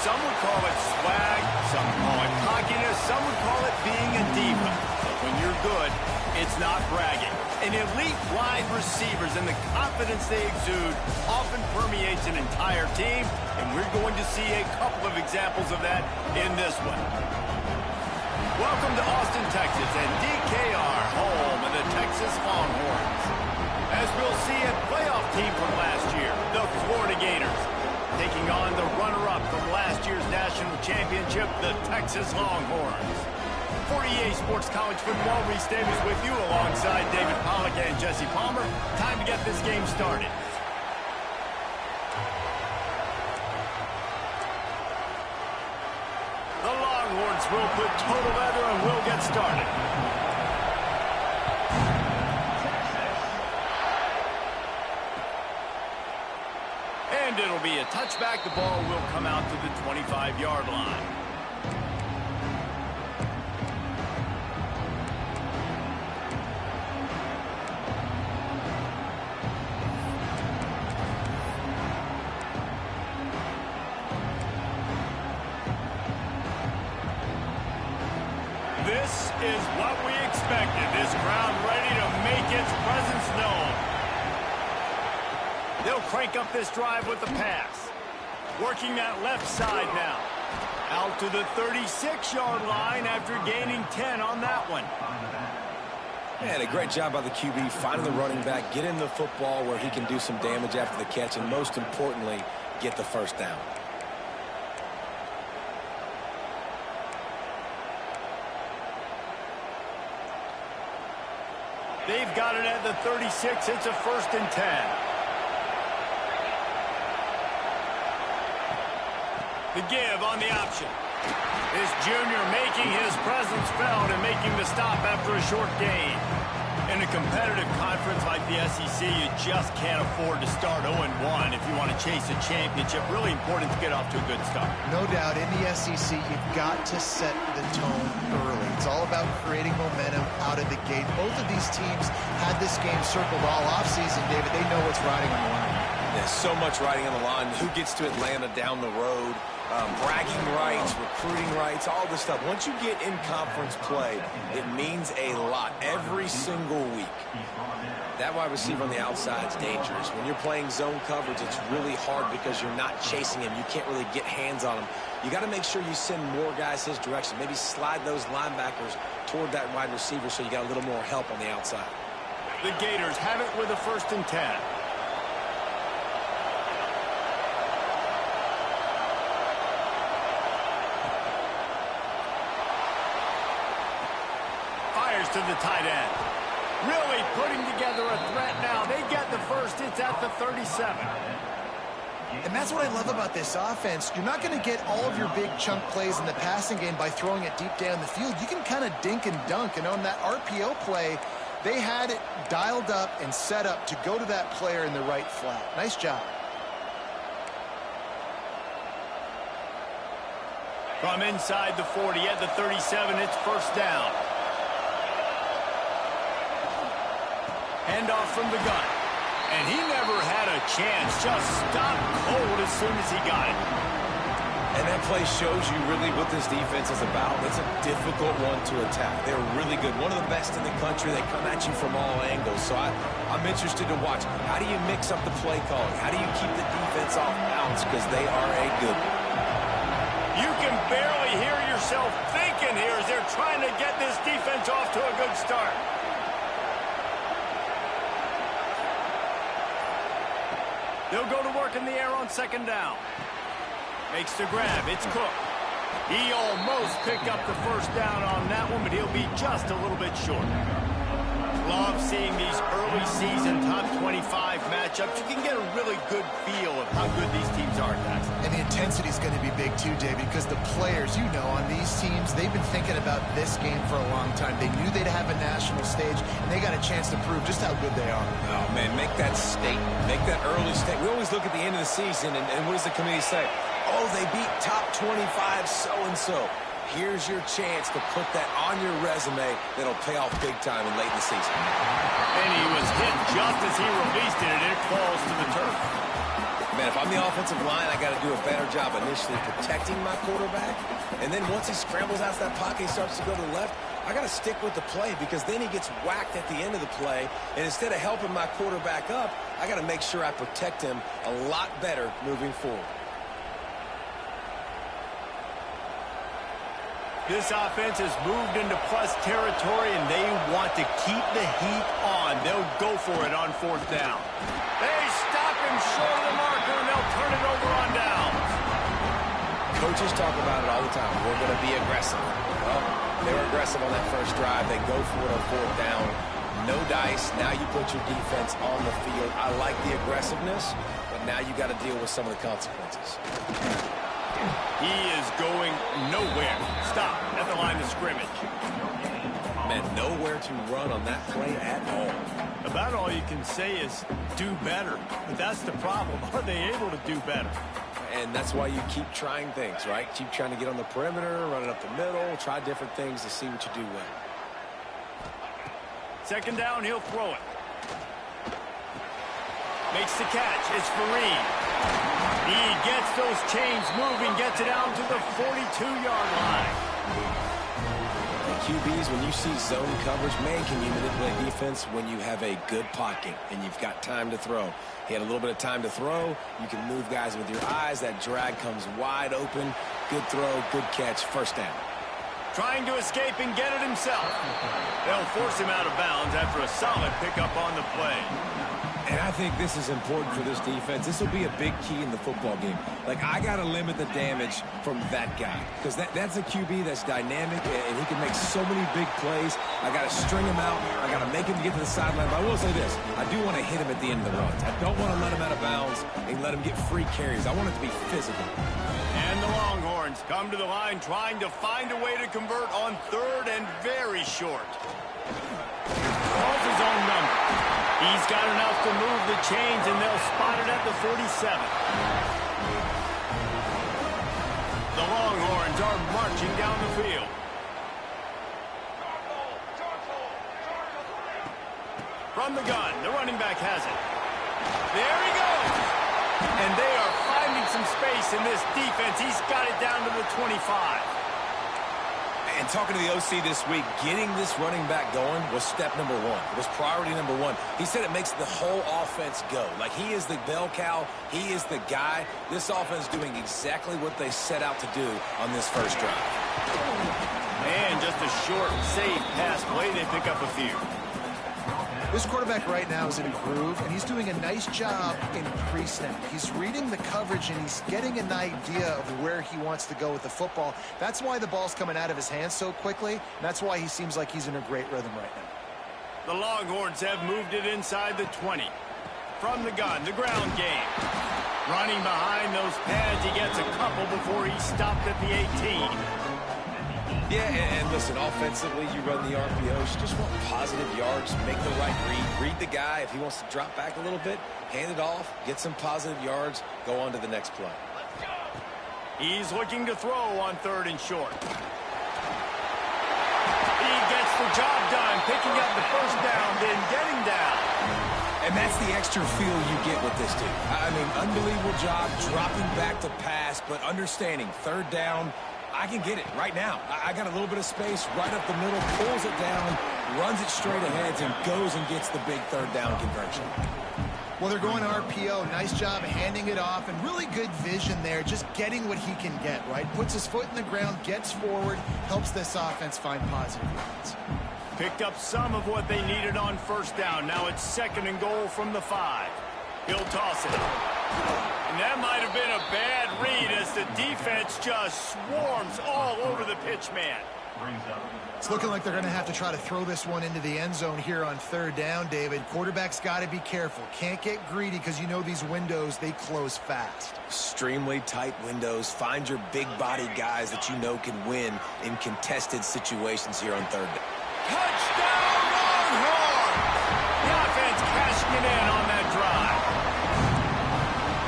Some would call it swag, some call it cockiness, some would call it being a diva. But when you're good, it's not bragging. And elite wide receivers and the confidence they exude often permeates an entire team, and we're going to see a couple of examples of that in this one. Welcome to Austin, Texas, and DKR, home of the Texas Longhorns. As we'll see, a playoff team from last year, the Florida Gators, taking on the runner-up from last year's national championship, the Texas Longhorns. For EA Sports College Football, Reese Davis with you alongside David Pollack and Jesse Palmer. Time to get this game started. The Longhorns will put total leather and will get started. And it'll be a touchback. The ball will come out to the 25-yard line. This is what we expected. This crowd ready to make its presence known. They'll crank up this drive with the pass. Working that left side now. Out to the 36-yard line after gaining 10 on that one. And a great job by the QB finding the running back, getting the football where he can do some damage after the catch, and most importantly, get the first down. They've got it at the 36. It's a 1st and 10. The give on the option. This junior making his presence felt and making the stop after a short gain. In a competitive conference like the SEC, you just can't afford to start 0-1 if you want to chase a championship. Really important to get off to a good start. No doubt, in the SEC, you've got to set the tone early. It's all about creating momentum out of the gate. Both of these teams had this game circled all offseason, David. They know what's riding on the line. There's so much riding on the line. Who gets to Atlanta down the road? Bragging rights, recruiting rights, all this stuff. Once you get in conference play, it means a lot every single week. That wide receiver on the outside is dangerous. When you're playing zone coverage, it's really hard because you're not chasing him. You can't really get hands on him. You got to make sure you send more guys his direction. Maybe slide those linebackers toward that wide receiver so you got a little more help on the outside. The Gators have it with a 1st and 10. To the tight end. Really putting together a threat now. They get the first. It's at the 37. And that's what I love about this offense. You're not going to get all of your big chunk plays in the passing game by throwing it deep down the field. You can kind of dink and dunk. And on that RPO play, they had it dialed up and set up to go to that player in the right flat. Nice job. From inside the 40 at the 37, it's 1st down. Handoff from the gun. And he never had a chance. Just stopped cold as soon as he got it. And that play shows you really what this defense is about. It's a difficult one to attack. They're really good. One of the best in the country. They come at you from all angles. So I'm interested to watch. How do you mix up the play calling? How do you keep the defense off balance? Because they are a good one. You can barely hear yourself thinking here as they're trying to get this defense off to a good start. They'll go to work in the air on 2nd down. Makes the grab. It's Cook. He almost picked up the 1st down on that one, but he'll be just a little bit short. Love seeing these early season top 25 matchups. You can get a really good feel of how good these teams are, guys. And the intensity is going to be big too, David, because the players, you know, on these teams, they've been thinking about this game for a long time. They knew they'd have a national stage, and they got a chance to prove just how good they are. Oh, man, make that statement. Make that early statement. We always look at the end of the season, and what does the committee say? Oh, they beat top 25 so-and-so. Here's your chance to put that on your resume that'll pay off big time in late in the season. And he was hit just as he released it, and it falls to the turf. Man, if I'm the offensive line, I got to do a better job initially protecting my quarterback. And then once he scrambles out of that pocket, he starts to go to the left, I got to stick with the play because then he gets whacked at the end of the play. And instead of helping my quarterback up, I got to make sure I protect him a lot better moving forward. This offense has moved into plus territory, and they want to keep the heat on. They'll go for it on fourth down. They stop him short of the marker, and they'll turn it over on downs. Coaches talk about it all the time. We're going to be aggressive. Well, they were aggressive on that first drive. They go for it on fourth down. No dice. Now you put your defense on the field. I like the aggressiveness, but now you got to deal with some of the consequences. He is going nowhere. Stop at the line of scrimmage. Man, nowhere to run on that play at all. About all you can say is do better. But that's the problem. Are they able to do better? And that's why you keep trying things, right? Keep trying to get on the perimeter, run it up the middle, try different things to see what you do well. Second down, he'll throw it. Makes the catch. It's Fareed. He gets those chains moving, gets it out to the 42-yard line. QBs, when you see zone coverage, man, can you manipulate defense when you have a good pocket and you've got time to throw. He had a little bit of time to throw. You can move guys with your eyes. That drag comes wide open. Good throw, good catch, first down. Trying to escape and get it himself. They'll force him out of bounds after a solid pickup on the play. And I think this is important for this defense. This will be a big key in the football game. Like, I got to limit the damage from that guy because that's a QB that's dynamic, and he can make so many big plays. I got to string him out. I got to make him get to the sideline. But I will say this. I do want to hit him at the end of the runs. I don't want to let him out of bounds and let him get free carries. I want it to be physical. And the Longhorns come to the line trying to find a way to convert on third and very short. Calls his own number. He's got enough to move the chains, and they'll spot it at the 47. The Longhorns are marching down the field. From the gun, the running back has it. There he goes. And they are finding some space in this defense. He's got it down to the 25. And talking to the OC this week, getting this running back going was step number one. It was priority number one. He said it makes the whole offense go. Like, he is the bell cow. He is the guy. This offense doing exactly what they set out to do on this first drive. And just a short, safe pass play. They pick up a few. This quarterback right now is in a groove, and he's doing a nice job in pre-snap. He's reading the coverage, and he's getting an idea of where he wants to go with the football. That's why the ball's coming out of his hands so quickly, and that's why he seems like he's in a great rhythm right now. The Longhorns have moved it inside the 20. From the gun, the ground game. Running behind those pads, he gets a couple before he's stopped at the 18. Yeah, and listen, offensively, you run the RPOs. You just want positive yards, make the right read the guy. If he wants to drop back a little bit, hand it off, get some positive yards, go on to the next play. He's looking to throw on third and short. He gets the job done, picking up the first down, then getting down. And that's the extra feel you get with this dude. I mean, unbelievable job dropping back to pass, but understanding third down, I can get it right now. I got a little bit of space right up the middle, pulls it down, runs it straight ahead, and goes and gets the big third down conversion. Well, they're going RPO. Nice job handing it off, and really good vision there, just getting what he can get, right? Puts his foot in the ground, gets forward, helps this offense find positive runs. Picked up some of what they needed on first down. Now it's second and goal from the 5. He'll toss it. And that might have been a bad read as the defense just swarms all over the pitch man. It's looking like they're going to have to try to throw this one into the end zone here on third down, David. Quarterback's got to be careful. Can't get greedy because you know these windows, they close fast. Extremely tight windows. Find your big body guys that you know can win in contested situations here on third down. Touchdown, Longhorns! The offense cashing it in on that drive.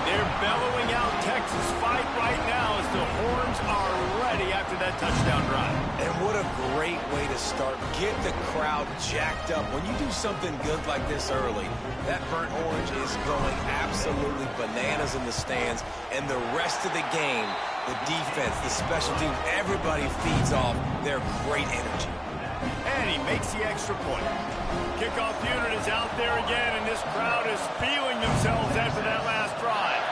They're bellowing out Texas fight right now as the horns are ready after that touchdown drive. And what a great way to start. Get the crowd jacked up. When you do something good like this early, that burnt orange is going absolutely bananas in the stands. And the rest of the game, the defense, the special teams, everybody feeds off their great energy. And he makes the extra point. Kickoff unit is out there again, and this crowd is feeling themselves after that last drive.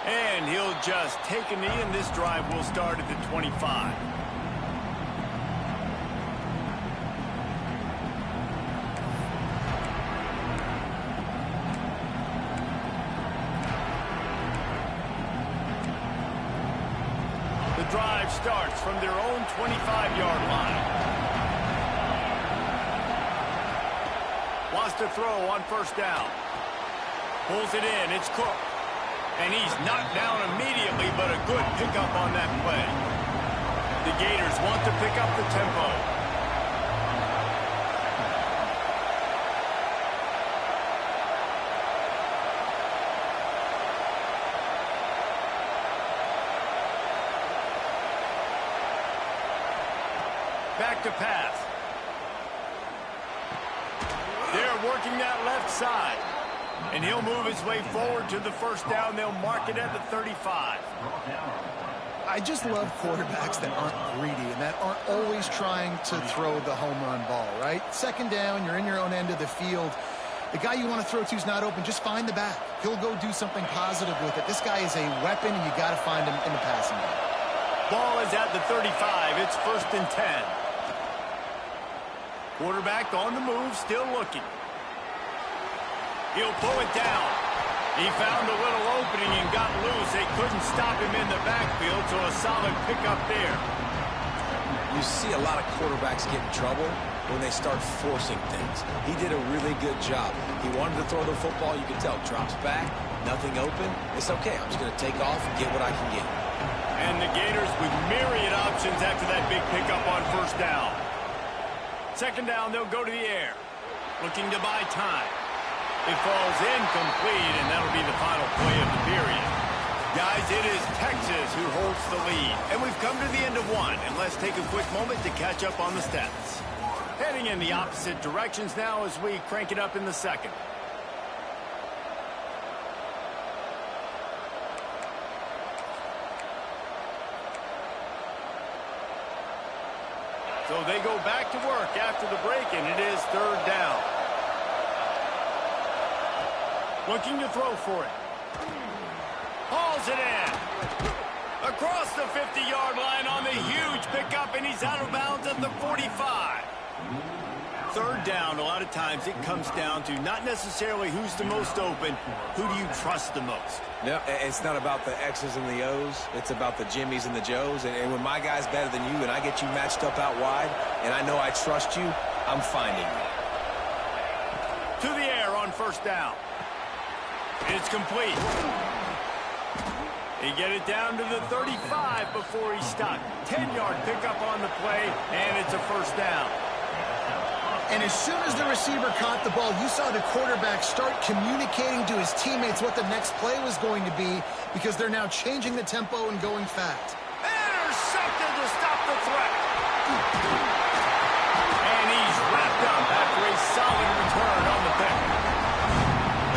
And he'll just take a knee, and this drive will start at the 25. The drive starts from their own 25-yard line. Wants to throw on first down. Pulls it in. It's Cook. And he's knocked down immediately, but a good pickup on that play. The Gators want to pick up the tempo. Back to pass. They're working that left side. And he'll move his way forward to the first down. They'll mark it at the 35. I just love quarterbacks that aren't greedy and that aren't always trying to throw the home run ball, right? Second down, you're in your own end of the field. The guy you want to throw to is not open. Just find the back. He'll go do something positive with it. This guy is a weapon, and you got to find him in the passing game. Ball is at the 35. It's 1st and 10. Quarterback on the move, still looking. He'll pull it down. He found a little opening and got loose. They couldn't stop him in the backfield, so a solid pickup there. You see a lot of quarterbacks get in trouble when they start forcing things. He did a really good job. He wanted to throw the football. You can tell. Drops back, nothing open. It's okay. I'm just going to take off and get what I can get. And the Gators with myriad options after that big pickup on first down. Second down, they'll go to the air. Looking to buy time. It falls incomplete, and that'll be the final play of the period. Guys, it is Texas who holds the lead, and we've come to the end of one, and let's take a quick moment to catch up on the stats. Heading in the opposite directions now as we crank it up in the second. So they go back to work after the break, and it is third down. Looking to throw for it. Hauls it in. Across the 50-yard line on the huge pickup, and he's out of bounds at the 45. Third down, a lot of times it comes down to not necessarily who's the most open, who do you trust the most? No, it's not about the X's and the O's. It's about the Jimmies and the Joes. And when my guy's better than you and I get you matched up out wide, and I know I trust you, I'm finding you. To the air on first down. It's complete. He get it down to the 35 before he stopped. 10-yard pickup on the play, and it's a first down. And as soon as the receiver caught the ball, you saw the quarterback start communicating to his teammates what the next play was going to be because they're now changing the tempo and going fast. Intercepted to stop the threat. And he's wrapped up after a solid return on the pick.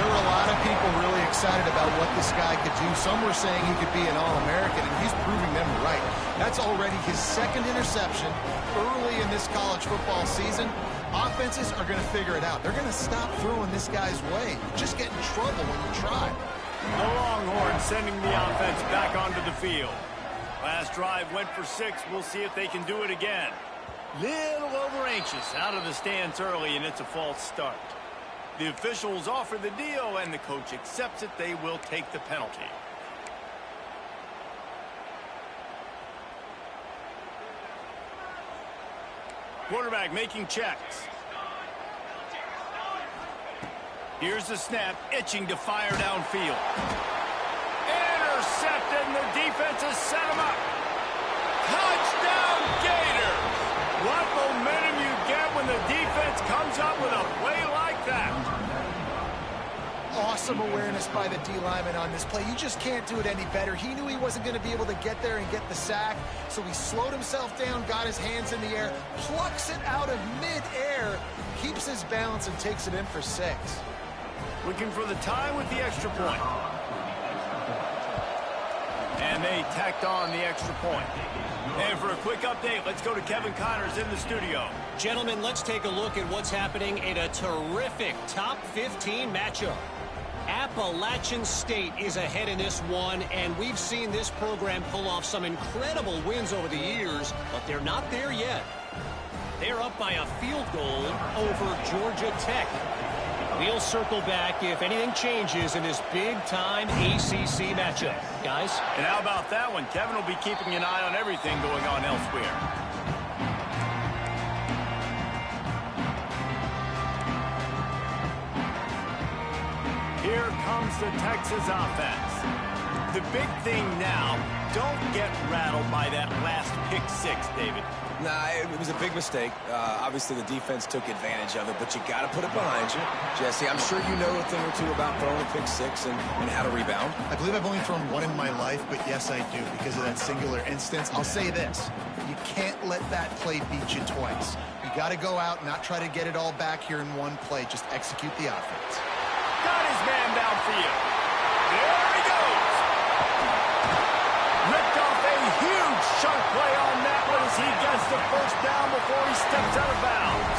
There were a lot of people really excited about what this guy could do. Some were saying he could be an All-American, and he's proving them right. That's already his second interception early in this college football season. Offenses are going to figure it out. They're going to stop throwing this guy's way. You just get in trouble when you try. The Longhorns sending the offense back onto the field. Last drive went for 6. We'll see if they can do it again. Little over-anxious out of the stands early, and it's a false start. The officials offer the deal, and the coach accepts it. They will take the penalty. Quarterback making checks. Here's the snap, itching to fire downfield. Intercepted, and the defense has set him up. Touchdown, Gators! What momentum you get when the defense comes up with a play like that. Awesome awesome awareness by the D lineman on this play. You just can't do it any better. He knew he wasn't going to be able to get there and get the sack, so he slowed himself down, got his hands in the air, plucks it out of mid-air, keeps his balance, and takes it in for 6. Looking for the tie with the extra point. And they tacked on the extra point. And for a quick update, let's go to Kevin Connors in the studio. Gentlemen, let's take a look at what's happening in a terrific top 15 matchup. Appalachian State is ahead in this one, and we've seen this program pull off some incredible wins over the years, but they're not there yet. They're up by a field goal over Georgia Tech. We'll circle back if anything changes in this big-time ACC matchup. Guys? And how about that one? Kevin will be keeping an eye on everything going on elsewhere. Here comes the Texas offense. The big thing now, don't get rattled by that last pick 6, David. Nah, it was a big mistake. Obviously, the defense took advantage of it, but you got to put it behind you. Jesse, I'm sure you know a thing or two about throwing a pick 6 and how to rebound. I believe I've only thrown one in my life, but yes, I do, because of that singular instance. I'll say this. You can't let that play beat you twice. You got to go out and not try to get it all back here in one play. Just execute the offense. Got his man downfield. There he goes. Ripped off a huge chunk play on that one as he gets the first down before he steps out of bounds.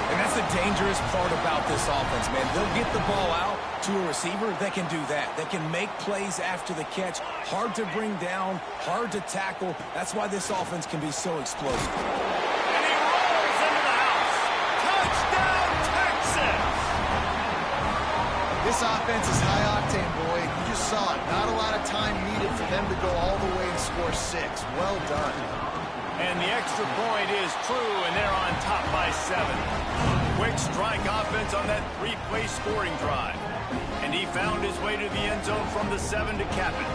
And that's the dangerous part about this offense, man. They'll get the ball out to a receiver. They can do that. They can make plays after the catch. Hard to bring down, hard to tackle. That's why this offense can be so explosive. And he rolls into the house. Touchdown, Texas! This offense is high octane, boy. You just saw it. Not a lot of time needed for them to go all the way and score 6. Well done. And the extra point is true, and they're on top by 7. Quick strike offense on that 3-play scoring drive. And he found his way to the end zone from the 7 to cap it.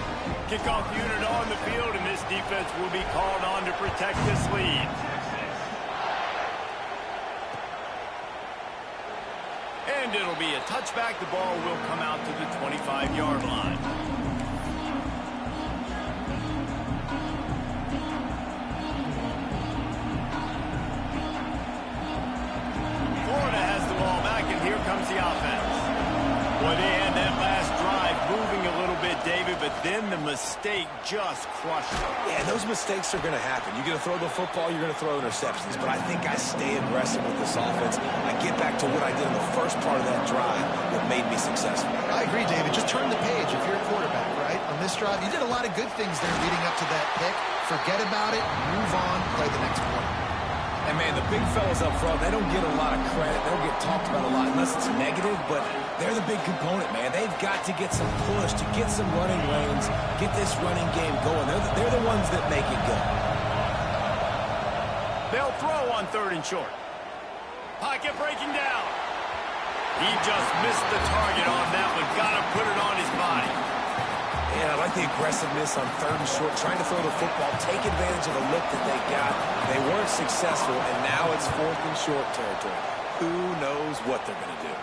Kickoff unit on the field, and this defense will be called on to protect this lead. And it'll be a touchback. The ball will come out to the 25-yard line. Florida has the ball back, and here comes the offense. Boy, they had that last drive moving a little bit, David, but then the mistake just crushed them. Yeah, those mistakes are going to happen. You're going to throw the football, you're going to throw interceptions. But I think I stay aggressive with this offense. I get back to what I did in the first part of that drive that made me successful. I agree, David. Just turn the page if you're a quarterback, right? On this drive, you did a lot of good things there leading up to that pick. Forget about it, move on, play the next quarter. And, man, the big fellas up front, they don't get a lot of credit. They don't get talked about a lot unless it's negative, but they're the big component, man. They've got to get some push, to get some running lanes, get this running game going. They're the ones that make it go. They'll throw on 3rd and short. Pocket breaking down. He just missed the target on that one. Got to put it on his body. Yeah, I like the aggressiveness on 3rd and short, trying to throw the football, take advantage of the look that they got. They weren't successful, and now it's 4th and short territory. Who knows what they're going to do?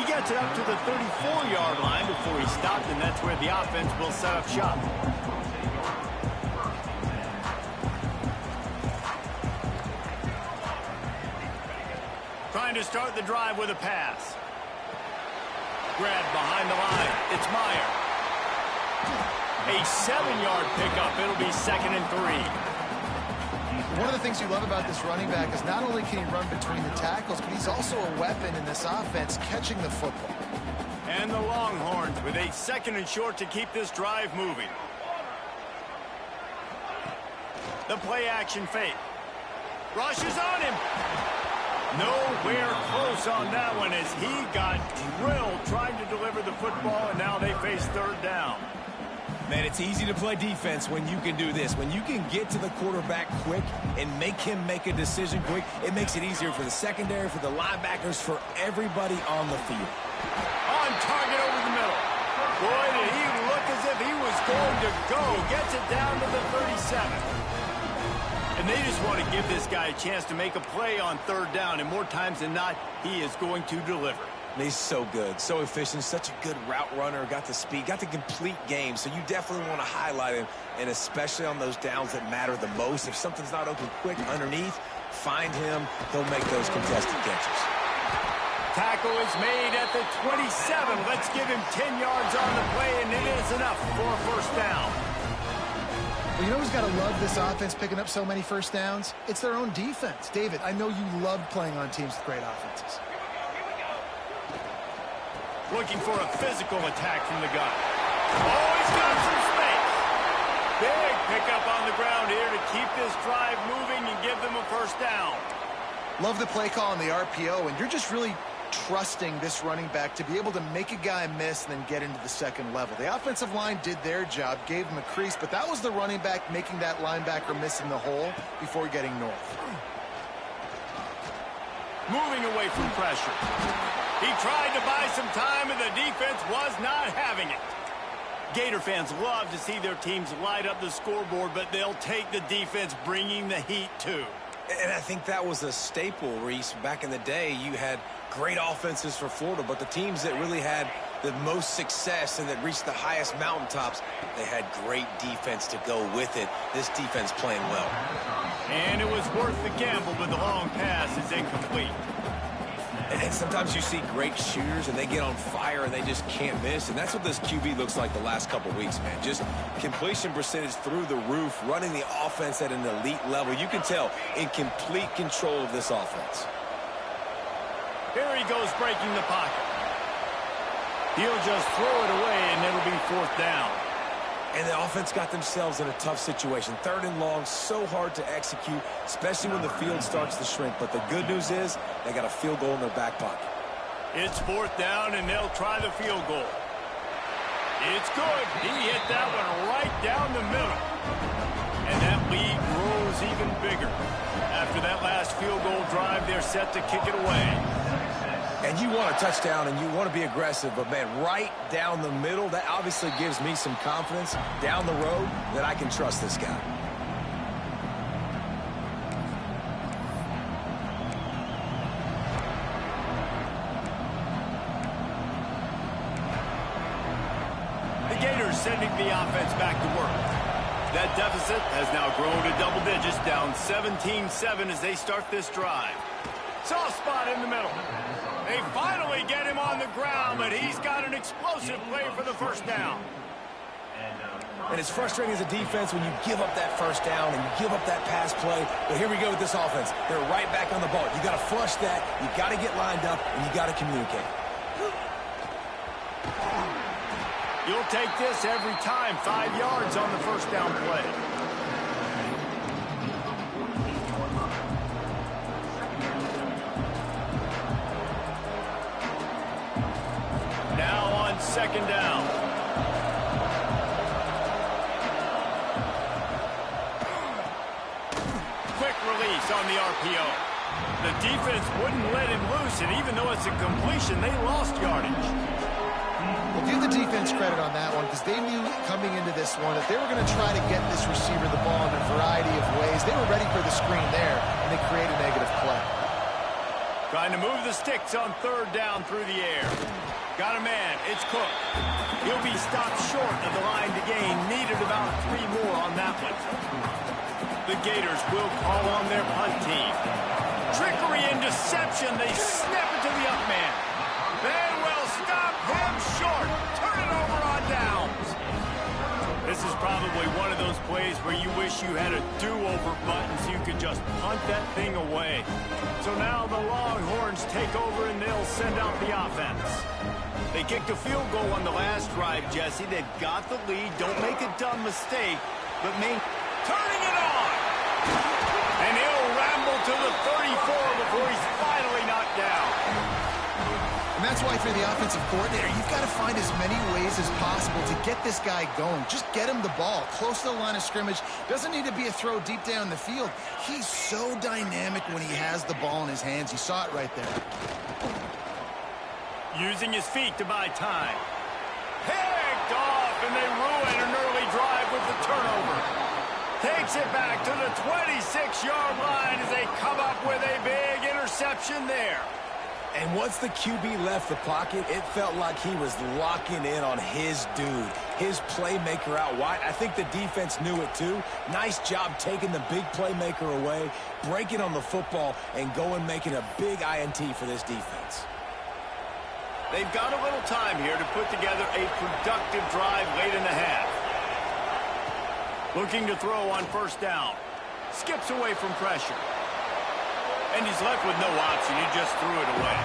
He gets it up to the 34-yard line before he stopped, and that's where the offense will set up shop. Trying to start the drive with a pass. Grabbed behind the line. It's Meyer. A 7-yard pickup. It'll be 2nd and 3. One of the things you love about this running back is not only can he run between the tackles, but he's also a weapon in this offense catching the football. And the Longhorns with a 2nd and short to keep this drive moving. The play action fake. Rushes on him. Nowhere close on that one as he got drilled trying to deliver the football, and now they face 3rd down. Man, it's easy to play defense when you can do this. When you can get to the quarterback quick and make him make a decision quick, it makes it easier for the secondary, for the linebackers, for everybody on the field. On target over the middle. Boy, did he look as if he was going to go. Gets it down to the 37. And they just want to give this guy a chance to make a play on third down, and more times than not, he is going to deliver. And he's so good, so efficient, such a good route runner, got the speed, got the complete game, so you definitely want to highlight him, and especially on those downs that matter the most. If something's not open quick underneath, find him, he'll make those contested catches. Tackle is made at the 27. Let's give him 10 yards on the play, and it is enough for a first down. Well, you know who's got to love this offense picking up so many first downs? It's their own defense. David, I know you love playing on teams with great offenses. Looking for a physical attack from the gun. Oh, he's got some space. Big pickup on the ground here to keep this drive moving and give them a first down. Love the play call on the RPO, and you're just really trusting this running back to be able to make a guy miss and then get into the second level. The offensive line did their job, gave him a crease, but that was the running back making that linebacker miss in the hole before getting north. Moving away from pressure. He tried to buy some time, and the defense was not having it. Gator fans love to see their teams light up the scoreboard, but they'll take the defense bringing the heat too. And I think that was a staple, Reese. Back in the day, you had great offenses for Florida, but the teams that really had the most success and that reached the highest mountaintops, they had great defense to go with it. This defense playing well. And it was worth the gamble, but the long pass is incomplete. And sometimes you see great shooters, and they get on fire, and they just can't miss. And that's what this QB looks like the last couple weeks, man. Just completion percentage through the roof, running the offense at an elite level. You can tell in complete control of this offense. Here he goes breaking the pocket. He'll just throw it away, and it'll be fourth down. And the offense got themselves in a tough situation. Third and long, so hard to execute, especially when the field starts to shrink. But the good news is they got a field goal in their back pocket. It's fourth down, and they'll try the field goal. It's good. He hit that one right down the middle. And that lead grows even bigger. After that last field goal drive, they're set to kick it away. And you want a touchdown, and you want to be aggressive, but, man, right down the middle, that obviously gives me some confidence down the road that I can trust this guy. The Gators sending the offense back to work. That deficit has now grown to double digits, down 17-7 as they start this drive. Soft spot in the middle. They finally get him on the ground, but he's got an explosive play for the first down. And it's frustrating as a defense when you give up that first down and you give up that pass play. But here we go with this offense. They're right back on the ball. You got to flush that. You got to get lined up, and you got to communicate. You'll take this every time. 5 yards on the first down play. Now on second down. Quick release on the RPO. The defense wouldn't let him loose, and even though it's a completion, they lost yardage. Well, give the defense credit on that one, because they knew coming into this one that they were going to try to get this receiver the ball in a variety of ways. They were ready for the screen there, and they create a negative play. Trying to move the sticks on third down through the air. Got a man. It's Cook. He'll be stopped short of the line to gain. Needed about 3 more on that one. The Gators will call on their punt team. Trickery and deception. They snap it to the up man. They will stop him short. Turn it over on downs. This is probably one of those plays where you wish you had a do-over button so you could just punt that thing away. So now the Longhorns take over and they'll send out the offense. They kicked a field goal on the last drive, Jesse. They've got the lead. Don't make a dumb mistake, but turning it on. And he'll ramble to the 34 before he's finally knocked down. And that's why for the offensive coordinator, you've got to find as many ways as possible to get this guy going. Just get him the ball close to the line of scrimmage. Doesn't need to be a throw deep down the field. He's so dynamic when he has the ball in his hands. You saw it right there. Using his feet to buy time. Picked off, and they ruin an early drive with the turnover. Takes it back to the 26-yard line as they come up with a big interception there. And once the QB left the pocket, it felt like he was locking in on his dude, his playmaker out wide. I think the defense knew it too. Nice job taking the big playmaker away, breaking on the football, and going making a big INT for this defense. They've got a little time here to put together a productive drive late in the half. Looking to throw on first down. Skips away from pressure. And he's left with no option. He just threw it away.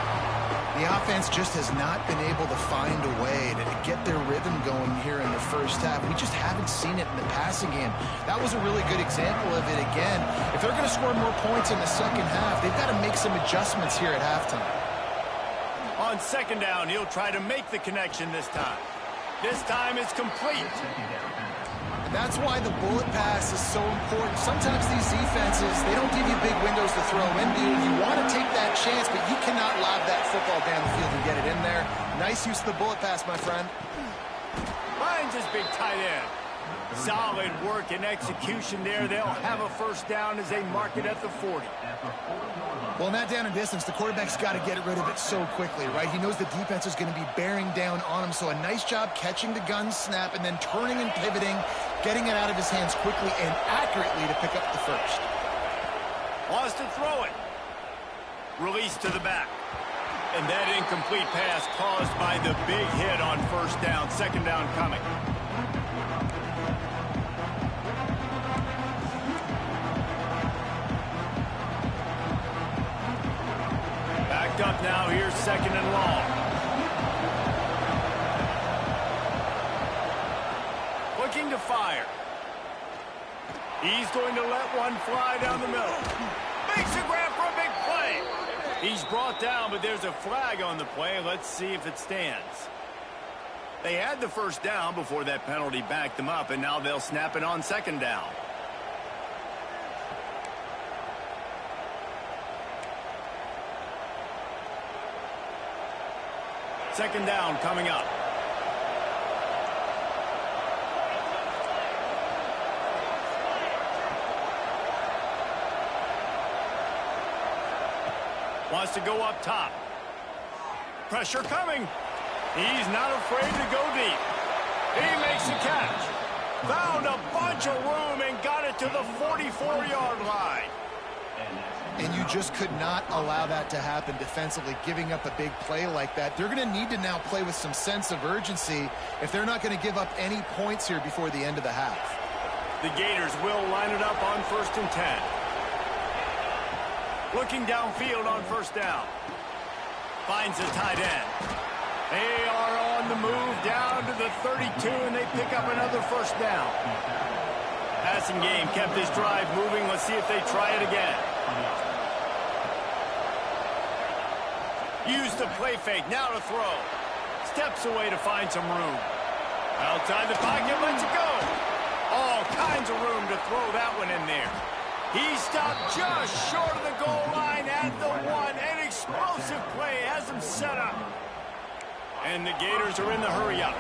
The offense just has not been able to find a way to get their rhythm going here in the first half. We just haven't seen it in the passing game. That was a really good example of it again. If they're going to score more points in the second half, they've got to make some adjustments here at halftime. On second down, he'll try to make the connection this time. This time it's complete. And that's why the bullet pass is so important. Sometimes these defenses, they don't give you big windows to throw into. You want to take that chance, but you cannot lob that football down the field and get it in there. Nice use of the bullet pass, my friend. Finds his big tight end. Solid work and execution there. They'll have a first down as they mark it at the 40. Well, in that down and distance, the quarterback's got to get rid of it so quickly, right? He knows the defense is going to be bearing down on him, so a nice job catching the gun snap and then turning and pivoting, getting it out of his hands quickly and accurately to pick up the first. Wants to throw it. Release to the back. And that incomplete pass caused by the big hit on first down. Second down coming. Backed up now, here's second and long. Looking to fire. He's going to let one fly down the middle. Makes a grab for a big play. He's brought down, but there's a flag on the play. Let's see if it stands. They had the first down before that penalty backed them up, and now they'll snap it on second down. Second down coming up. Wants to go up top. Pressure coming. He's not afraid to go deep. He makes the catch. Found a bunch of room and got it to the 44-yard line. And you just could not allow that to happen defensively, giving up a big play like that. They're going to need to now play with some sense of urgency if they're not going to give up any points here before the end of the half. The Gators will line it up on 1st and 10. Looking downfield on first down. Finds a tight end. They are on the move down to the 32, and they pick up another first down. Passing game kept this drive moving. Let's see if they try it again. Use the play fake, now to throw. Steps away to find some room. Outside the pocket, lets it go. All kinds of room to throw that one in there. He stopped just short of the goal line at the 1. An explosive play has him set up. And the Gators are in the hurry up.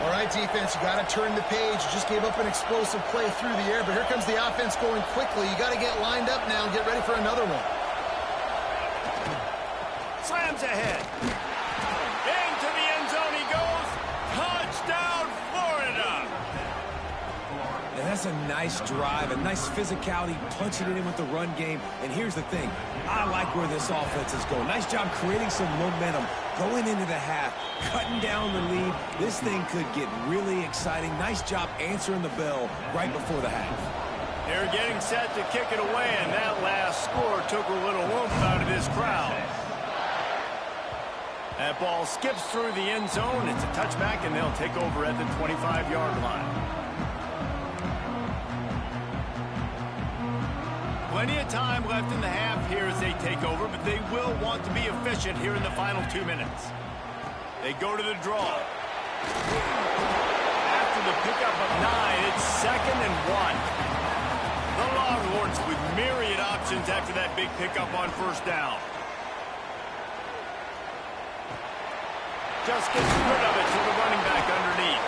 All right, defense, you got to turn the page. You just gave up an explosive play through the air, but here comes the offense going quickly. You got to get lined up now and get ready for another one. Slams ahead. Into the end zone he goes. Touchdown, Florida. And that's a nice drive, a nice physicality, punching it in with the run game. And here's the thing. I like where this offense is going. Nice job creating some momentum, going into the half, cutting down the lead. This thing could get really exciting. Nice job answering the bell right before the half. They're getting set to kick it away, and that last score took a little oomph out of this crowd. That ball skips through the end zone. It's a touchback, and they'll take over at the 25-yard line. Plenty of time left in the half here as they take over, but they will want to be efficient here in the final 2 minutes. They go to the draw. After the pickup of 9, it's 2nd and 1. The Longhorns with myriad options after that big pickup on first down. Just gets rid of it to the running back underneath.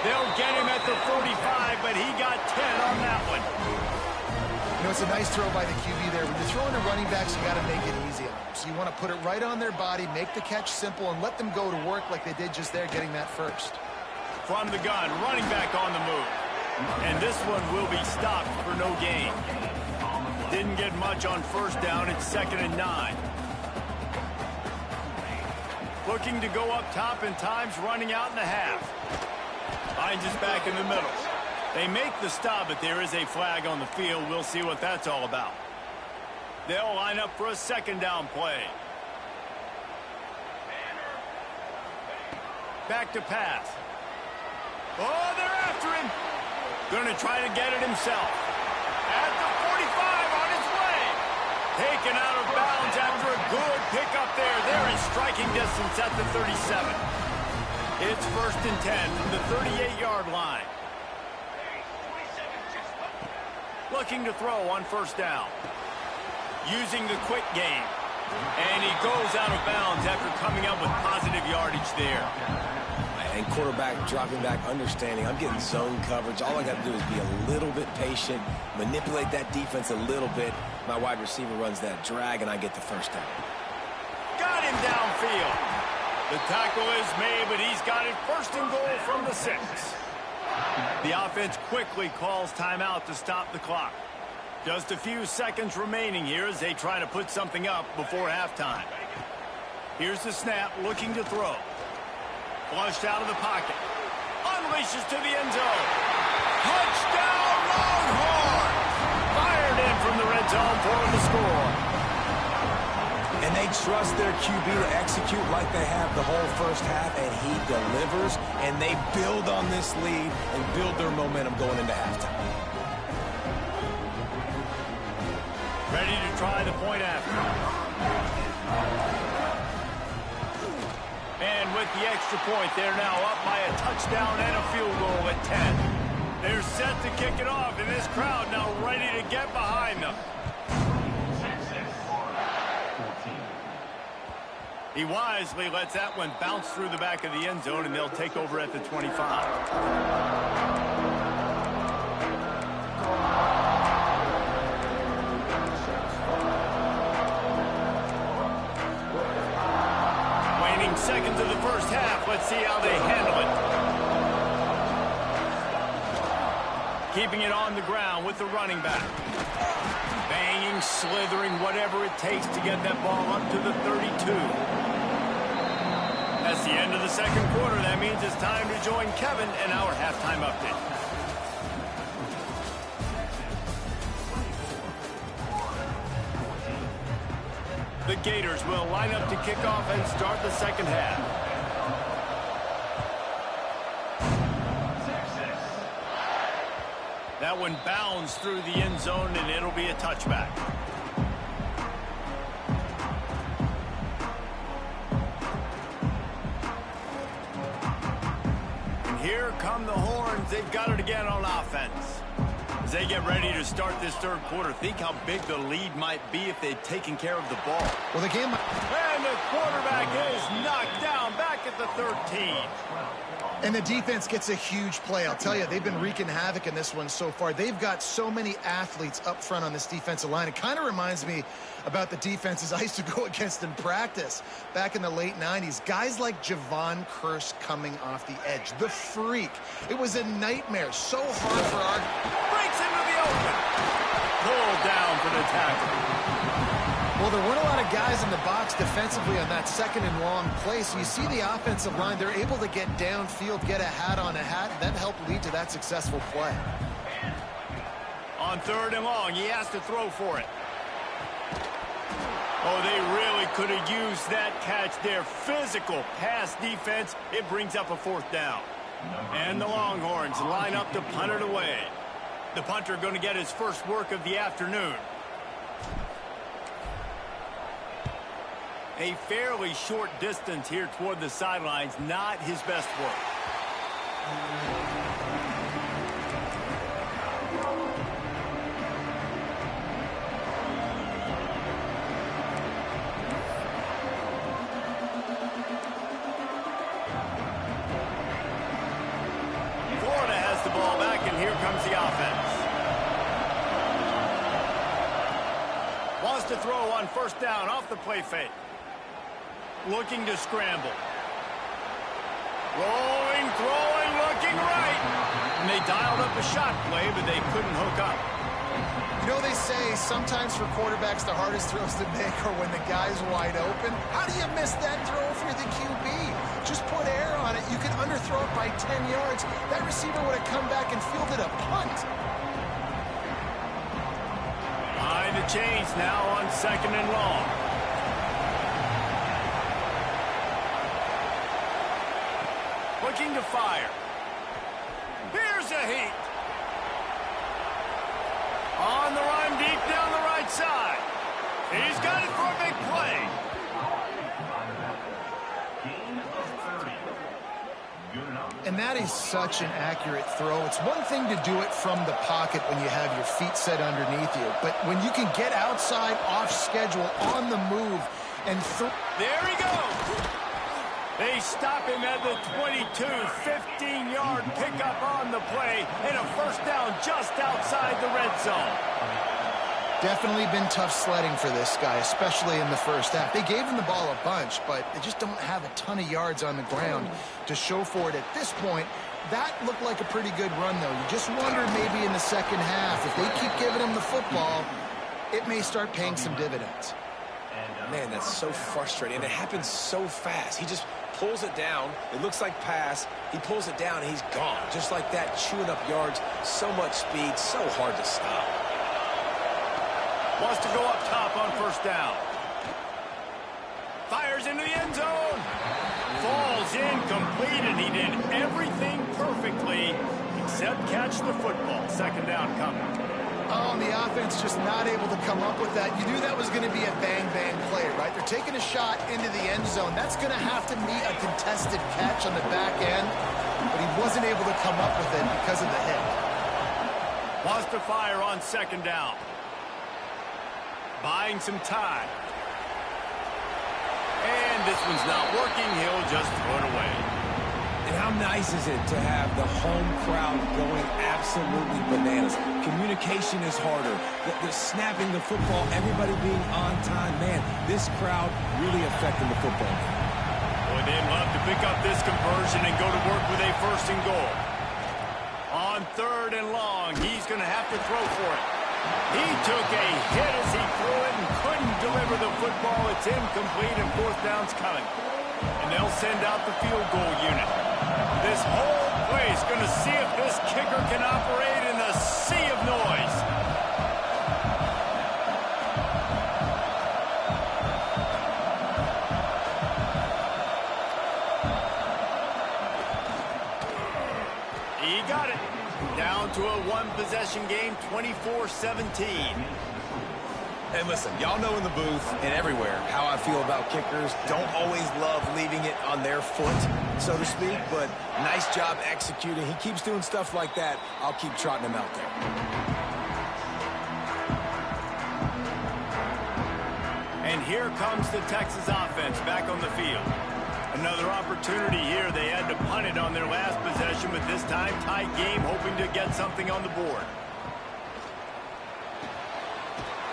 They'll get him at the 45, but he got 10 on that one. You know, it's a nice throw by the QB there. When you're throwing to running backs, you got to make it easy on them. So you want to put it right on their body, make the catch simple, and let them go to work like they did just there, getting that first. From the gun, running back on the move. And this one will be stopped for no gain. Didn't get much on first down. It's 2nd and 9. Looking to go up top in times, running out in the half. Finds his back in the middle. They make the stop, but there is a flag on the field. We'll see what that's all about. They'll line up for a 2nd down play. Back to pass. Oh, they're after him. Going to try to get it himself. At the 45 on his way. Taken out of bounds after a good pickup there. They're in striking distance at the 37. It's 1st and 10 from the 38-yard line. Looking to throw on 1st down. Using the quick game. And he goes out of bounds after coming up with positive yardage there. And quarterback dropping back, understanding I'm getting zone coverage. All I got to do is be a little bit patient, manipulate that defense a little bit. My wide receiver runs that drag, and I get the 1st down. Got him downfield. The tackle is made, but he's got it 1st and goal from the 6. The offense quickly calls timeout to stop the clock. Just a few seconds remaining here as they try to put something up before halftime. Here's the snap, looking to throw. Flushed out of the pocket. Unleashes to the end zone. Touchdown, Longhorns! Fired in from the red zone for the score. And they trust their QB to execute like they have the whole 1st half, and he delivers, and they build on this lead and build their momentum going into halftime. Ready to try the point after. And with the extra point, they're now up by a touchdown and a field goal at 10. They're set to kick it off, and this crowd now ready to get behind them. He wisely lets that one bounce through the back of the end zone, and they'll take over at the 25. Seconds of the 1st half. Let's see how they handle it. Keeping it on the ground with the running back. Banging, slithering, whatever it takes to get that ball up to the 32. That's the end of the 2nd quarter. That means it's time to join Kevin and our halftime update. The Gators will line up to kick off and start the 2nd half. That one bounds through the end zone, and it'll be a touchback. And here come the Horns. They've got it again on offense. As they get ready to start this 3rd quarter, think how big the lead might be if they'd taken care of the ball. Well, the game... And the quarterback is knocked down back at the 13. And the defense gets a huge play. I'll tell you, they've been wreaking havoc in this one so far. They've got so many athletes up front on this defensive line. It kind of reminds me about the defenses I used to go against in practice back in the late 90s. Guys like Javon Curse coming off the edge. The freak. It was a nightmare. So hard for our... Breaks into the open. Pulled down for the tackle. Well, there weren't a lot of guys in the box defensively on that 2nd and long play, so you see the offensive line, they're able to get downfield, get a hat on a hat, and that helped lead to that successful play. On 3rd and long, he has to throw for it. Oh, they really could have used that catch there. Physical pass defense, it brings up a 4th down. And the Longhorns line up to punt it away. The punter going to get his first work of the afternoon. A fairly short distance here toward the sidelines, not his best work. Florida has the ball back, and here comes the offense. to throw on first down off the play fake. Looking to scramble. Rolling, throwing, looking right. And they dialed up a shot play, but they couldn't hook up. You know, they say sometimes for quarterbacks the hardest throws to make are when the guy's wide open. How do you miss that throw if you're the QB? Just put air on it. You can underthrow it by 10 yards. That receiver would have come back and fielded a punt. Behind the chains now on 2nd and long. Looking to fire. Here's a heat. On the run, deep down the right side. He's got it for a big play. And that is such an accurate throw. It's one thing to do it from the pocket when you have your feet set underneath you, but when you can get outside, off schedule, on the move, and there he goes. They stop him at the 22, 15-yard pickup on the play, and a first down just outside the red zone. Definitely been tough sledding for this guy, especially in the first half. They gave him the ball a bunch, but they just don't have a ton of yards on the ground to show for it at this point. That looked like a pretty good run, though. You just wonder maybe in the second half, if they keep giving him the football, it may start paying some dividends. Man, that's so frustrating. And it happens so fast. He just pulls it down. It looks like pass. He pulls it down, and he's gone. Just like that, chewing up yards. So much speed, so hard to stop. Wants to go up top on first down. Fires into the end zone. Falls incomplete, and he did everything perfectly except catch the football. Second down coming. Oh, and the offense just not able to come up with that. You knew that was going to be a bang-bang play, right? They're taking a shot into the end zone. That's going to have to meet a contested catch on the back end, but he wasn't able to come up with it because of the hit. Wants to fire on second down. Buying some time. And this one's not working. He'll just throw it away. And how nice is it to have the home crowd going absolutely bananas? Communication is harder. The snapping the football, everybody being on time. Man, this crowd really affecting the football game. Boy, they'd love to pick up this conversion and go to work with a first and goal. On 3rd and long, he's going to have to throw for it. He took a hit as he threw it and couldn't deliver the football. It's incomplete, and fourth down's coming. And they'll send out the field goal unit. This whole play is going to see if this kicker can operate in a sea of noise. He got it. Down to a one-possession game, 24-17. And listen, y'all know in the booth and everywhere how I feel about kickers. Don't always love leaving it on their foot, so to speak, but nice job executing. He keeps doing stuff like that. I'll keep trotting him out there. And here comes the Texas offense back on the field. Another opportunity here. They had to punt it on their last possession, but this time tight game, hoping to get something on the board.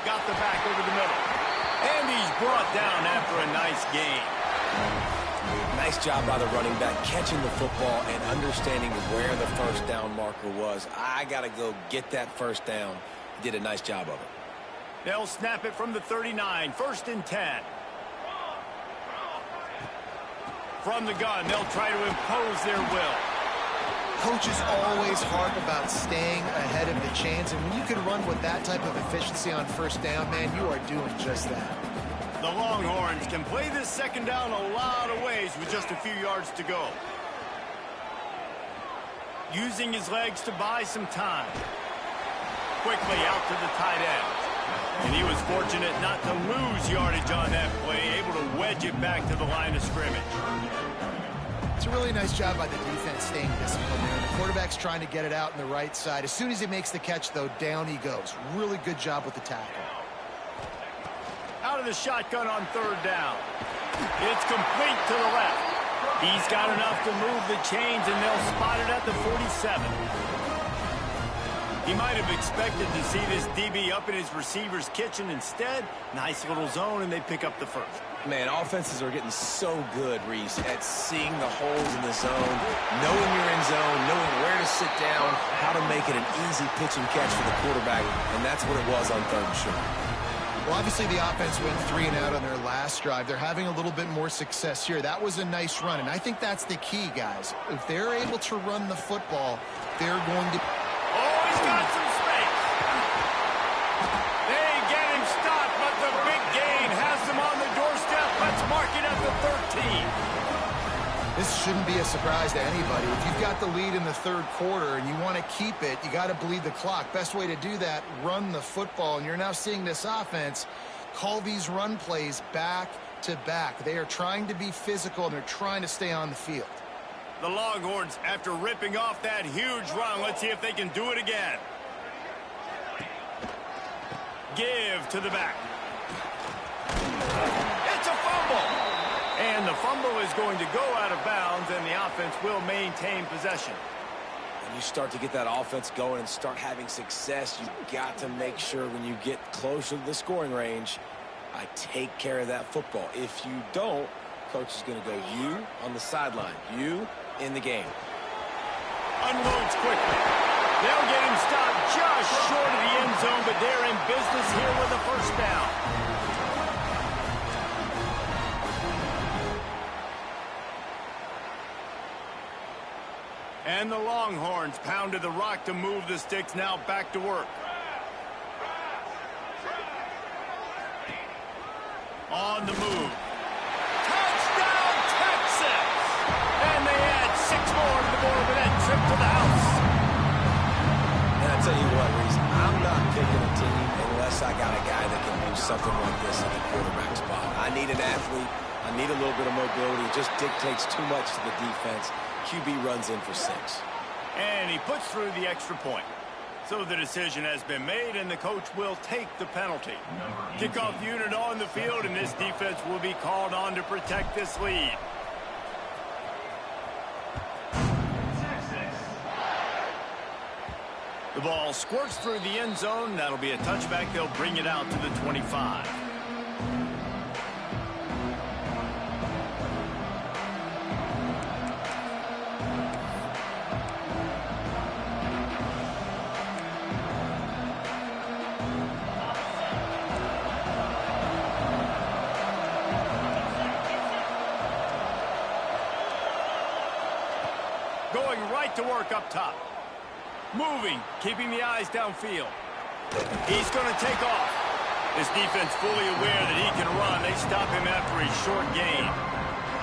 Got the back over the middle. And he's brought down after a nice gain. Nice job by the running back, catching the football and understanding where the first down marker was. I got to go get that first down. He did a nice job of it. They'll snap it from the 39, 1st and 10. From the gun, they'll try to impose their will. Coaches always harp about staying ahead of the chains, and when you can run with that type of efficiency on first down, man, you are doing just that. The Longhorns can play this second down a lot of ways with just a few yards to go. Using his legs to buy some time. Quickly out to the tight end. And he was fortunate not to lose yardage on that play, able to wedge it back to the line of scrimmage. It's a really nice job by the defense staying disciplined there. The quarterback's trying to get it out on the right side. As soon as he makes the catch, though, down he goes. Really good job with the tackle. Out of the shotgun on 3rd down. It's complete to the left. He's got enough to move the chains, and they'll spot it at the 47. He might have expected to see this DB up in his receiver's kitchen. Instead, nice little zone, and they pick up the first. Man, offenses are getting so good, Reese, at seeing the holes in the zone, knowing you're in zone, knowing where to sit down, how to make it an easy pitch and catch for the quarterback, and that's what it was on 3rd and short. Well, obviously the offense went 3 and out on their last drive. They're having a little bit more success here. That was a nice run, and I think that's the key, guys. If they're able to run the football, they're going to... Oh, he's got some space. They get him stopped, but the big gain has them on the doorstep. Let's mark it at the 13. This shouldn't be a surprise to anybody. If you've got the lead in the 3rd quarter and you want to keep it, you got to bleed the clock. Best way to do that, run the football. And you're now seeing this offense call these run plays back to back. They are trying to be physical, and they're trying to stay on the field. The Longhorns, after ripping off that huge run, let's see if they can do it again. Give to the back. It's a fumble. And the fumble is going to go out of bounds, and the offense will maintain possession. When you start to get that offense going and start having success, you've got to make sure when you get closer to the scoring range, I take care of that football. If you don't, coach is going to go you on the sideline, you in the game. Unloads quickly. They'll get him stopped just short of the end zone, but they're in business here with a first down. And the Longhorns pounded the rock to move the sticks, now back to work. On the move. Touchdown, Texas! And they add 6 more to the board with that trip to the house. And I tell you what, Reese, I'm not picking a team unless I got a guy that can do something like this at the quarterback spot. I need an athlete. I need a little bit of mobility. It just dictates too much to the defense. QB runs in for 6. And he puts through the extra point. So the decision has been made, and the coach will take the penalty. Kickoff unit on the field, and this defense will be called on to protect this lead. The ball squirts through the end zone. That'll be a touchback. They'll bring it out to the 25. Going right to work up top. Moving, keeping the eyes downfield. He's going to take off. This defense fully aware that he can run. They stop him after a short gain.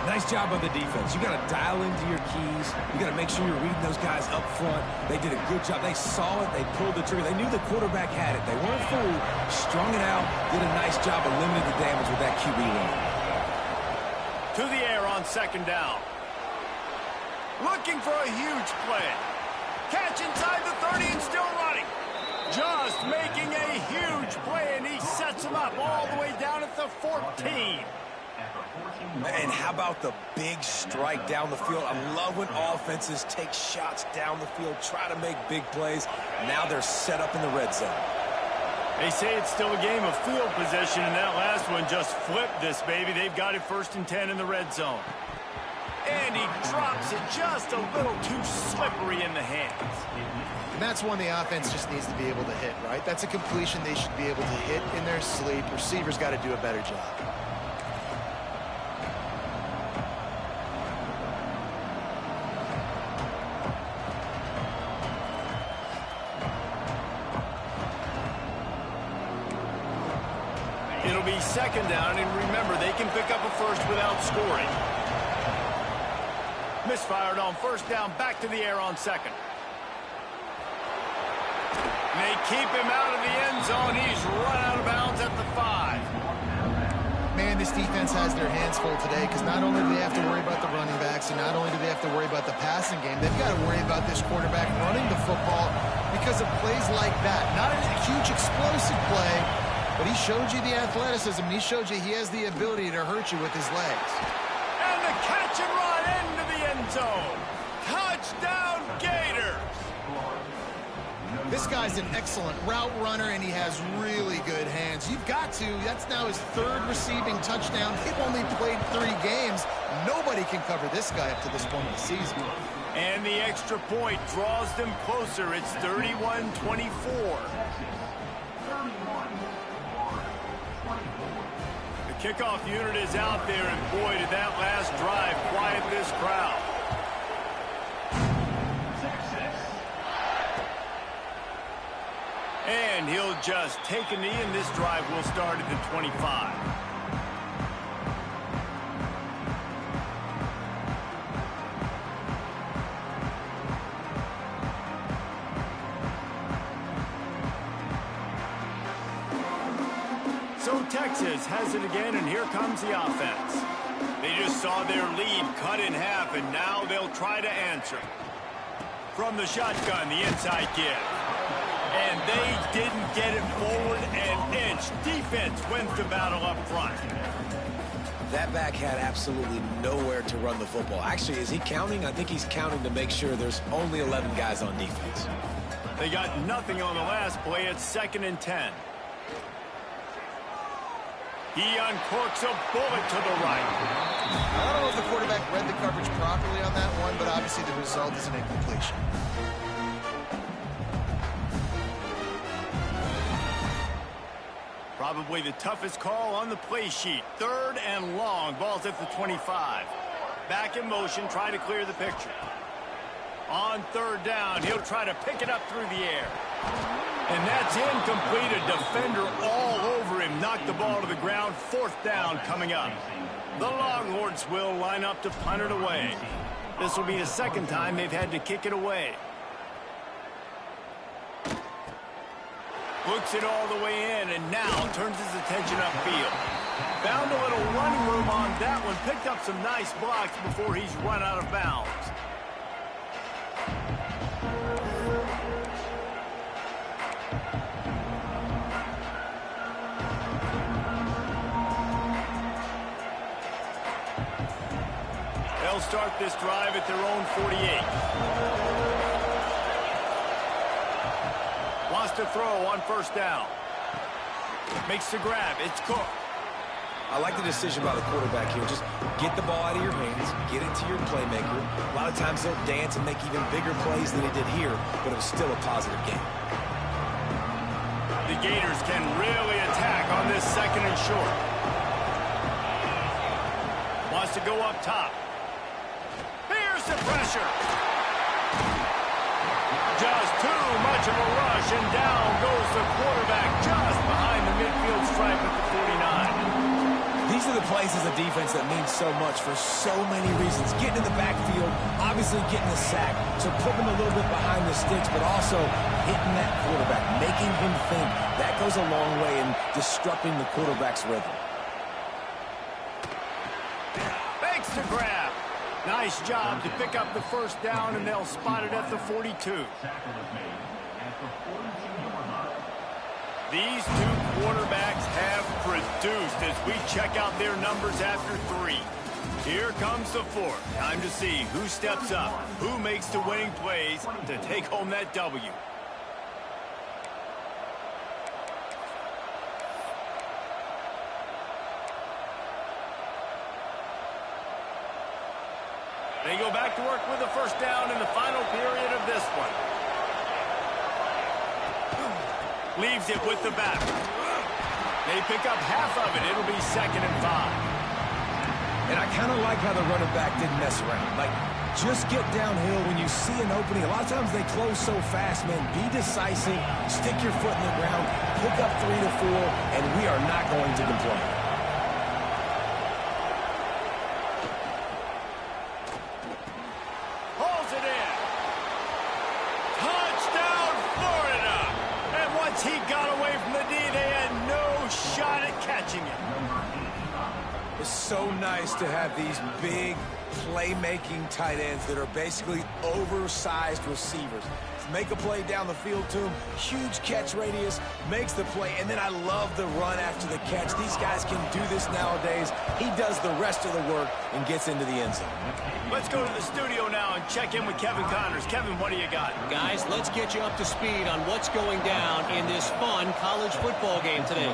Nice job on the defense. You got to dial into your keys. You got to make sure you're reading those guys up front. They did a good job. They saw it. They pulled the trigger. They knew the quarterback had it. They weren't fooled. Strung it out. Did a nice job of limiting the damage with that QB run. To the air on 2nd down. Looking for a huge play. Catch inside the 30 and still running. Just making a huge play, and he sets him up all the way down at the 14. And how about the big strike down the field? I love when offenses take shots down the field, try to make big plays. Now they're set up in the red zone. They say it's still a game of field position, and that last one just flipped this baby. They've got it 1st and 10 in the red zone. And he drops it just a little too slippery in the hands. And that's one the offense just needs to be able to hit, right? That's a completion they should be able to hit in their sleep. Receivers got to do a better job. It'll be 2nd down, and remember, they can pick up a first without scoring. Misfired on 1st down, back to the air on 2nd. And they keep him out of the end zone. He's run out of bounds at the 5. Man, this defense has their hands full today because not only do they have to worry about the running backs and not only do they have to worry about the passing game, they've got to worry about this quarterback running the football because of plays like that. Not a huge explosive play, but he showed you the athleticism. He showed you he has the ability to hurt you with his legs. And the catch and run into the end zone. Touchdown, Gators. This guy's an excellent route runner, and he has really good hands. You've got to. That's now his 3rd receiving touchdown. They've only played 3 games. Nobody can cover this guy up to this point in the season. And the extra point draws them closer. It's 31-24. The kickoff unit is out there, and boy, did that last drive quiet this crowd. And he'll just take a knee, and this drive will start at the 25. So Texas has it again, and here comes the offense. They just saw their lead cut in half, and now they'll try to answer. From the shotgun, the inside give. And they didn't get it forward an inch. Defense wins the battle up front. That back had absolutely nowhere to run the football. Actually, is he counting? I think he's counting to make sure there's only 11 guys on defense. They got nothing on the last play. It's 2nd and 10. He uncorks a bullet to the right. I don't know if the quarterback read the coverage properly on that one, but obviously the result is an incompletion. Probably the toughest call on the play sheet. 3rd and long. Ball's at the 25. Back in motion, trying to clear the picture. On 3rd down, he'll try to pick it up through the air. And that's incomplete. A defender all over him. Knocked the ball to the ground. 4th down coming up. The Longhorns will line up to punt it away. This will be the 2nd time they've had to kick it away. Looks it all the way in, and now turns his attention upfield. Found a little running room on that one. Picked up some nice blocks before he's run out of bounds. They'll start this drive at their own 48. Wants to throw on 1st down. Makes the grab. It's Cook. I like the decision by the quarterback here. Just get the ball out of your hands, get it to your playmaker. A lot of times they'll dance and make even bigger plays than he did here, but it was still a positive game. The Gators can really attack on this 2nd and short. Wants to go up top. Here's the pressure. Just too much of a rush, and down goes the quarterback just behind the midfield stripe at the 49. These are the plays as a defense that mean so much for so many reasons. Getting in the backfield, obviously getting the sack, so putting him a little bit behind the sticks, but also hitting that quarterback, making him think. That goes a long way in disrupting the quarterback's rhythm. Makes the grab. Nice job to pick up the 1st down, and they'll spot it at the 42. These 2 quarterbacks have produced as we check out their numbers after 3. Here comes the 4th. Time to see who steps up, who makes the winning plays to take home that W. They go back to work with the 1st down in the final period of this one. Leaves it with the back. They pick up half of it. It'll be 2nd and 5. And I kind of like how the running back didn't mess around. Like, just get downhill when you see an opening. A lot of times they close so fast, man. Be decisive, stick your foot in the ground, pick up 3 to 4, and we are not going to complain. Pulls it in. Touchdown, Florida. And once he got away from the D, they had no shot at catching it. It's so nice to have these big, playmaking tight ends that are basically oversized receivers. Make a play down the field to him, huge catch radius, makes the play, and then I love the run after the catch. These guys can do this nowadays. He does the rest of the work and gets into the end zone. Let's go to the studio now and check in with Kevin Connors. Kevin, what do you got? Guys, let's get you up to speed on what's going down in this fun college football game today.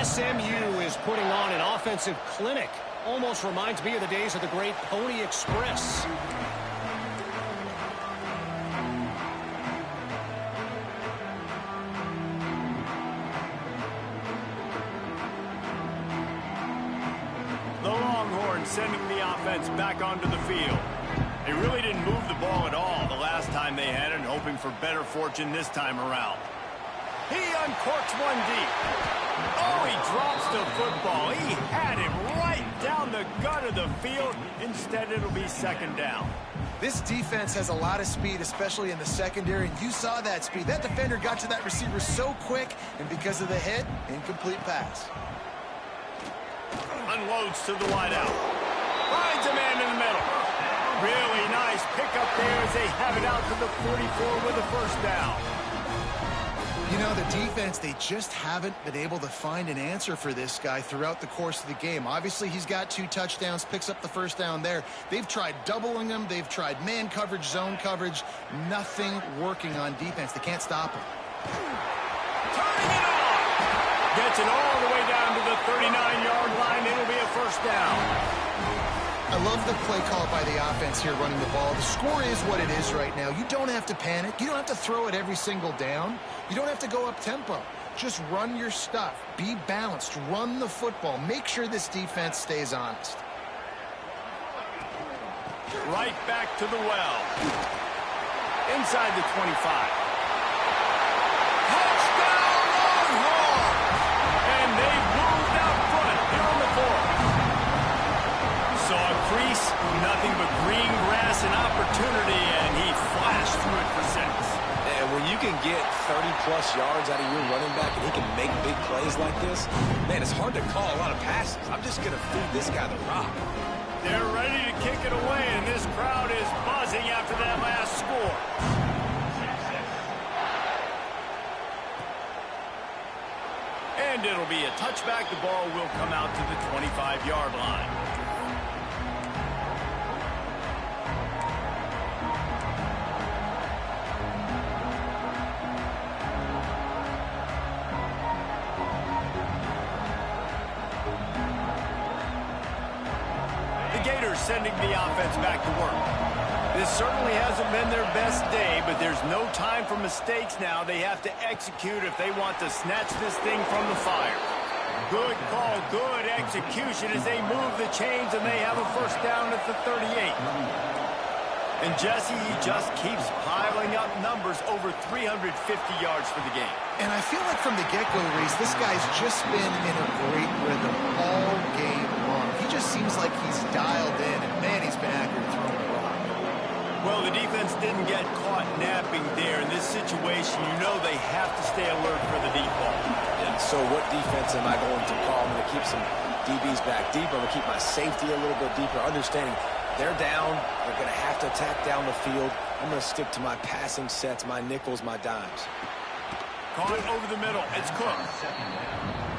SMU is putting on an offensive clinic. Almost reminds me of the days of the great Pony Express. The Longhorns sending the offense back onto the field. They really didn't move the ball at all the last time they had it, hoping for better fortune this time around. He uncorks one deep. Oh, he drops the football. He had him right down the gut of the field. Instead, it'll be second down. This defense has a lot of speed, especially in the secondary, and you saw that speed. That defender got to that receiver so quick, and because of the hit, incomplete pass. Unloads to the wideout. Finds a man in the middle. Really nice pickup there as they have it out to the 44 with a first down. You know, the defense, they just haven't been able to find an answer for this guy throughout the course of the game. Obviously, he's got 2 touchdowns, picks up the first down there. They've tried doubling him. They've tried man coverage, zone coverage. Nothing working on defense. They can't stop him. Turning it on. Gets it all the way down to the 39-yard line. It'll be a first down. I love the play call by the offense here running the ball. The score is what it is right now. You don't have to panic. You don't have to throw it every single down. You don't have to go up tempo. Just run your stuff. Be balanced. Run the football. Make sure this defense stays honest. Right back to the well. Inside the 25. Touchdown Longhorns! And they've moved out front here on the fourth. Saw a crease, nothing but green grass and opportunity, and he flashed through it for 6. And when you can get 30-plus yards out of your running back and he can make big plays like this, man, it's hard to call a lot of passes. I'm just going to feed this guy the rock. They're ready to kick it away, and this crowd is buzzing after that last score. And it'll be a touchback. The ball will come out to the 25-yard line. Sending the offense back to work. This certainly hasn't been their best day, but there's no time for mistakes now. They have to execute if they want to snatch this thing from the fire. Good call, good execution as they move the chains, and they have a first down at the 38. And Jesse, he just keeps piling up numbers, over 350 yards for the game. And I feel like from the get-go, Reese, this guy's just been in a great rhythm all game long. He just seems like he's dialed in, and man, he's been accurate throwing the rock. Well, the defense didn't get caught napping there. In this situation, you know they have to stay alert for the deep ball. Yeah, so what defense am I going to call? I'm going to keep some DBs back deeper. I'm going to keep my safety a little bit deeper, understanding they're down. They're going to have to attack down the field. I'm going to stick to my passing sets, my nickels, my dimes. Caught over the middle. It's Cook.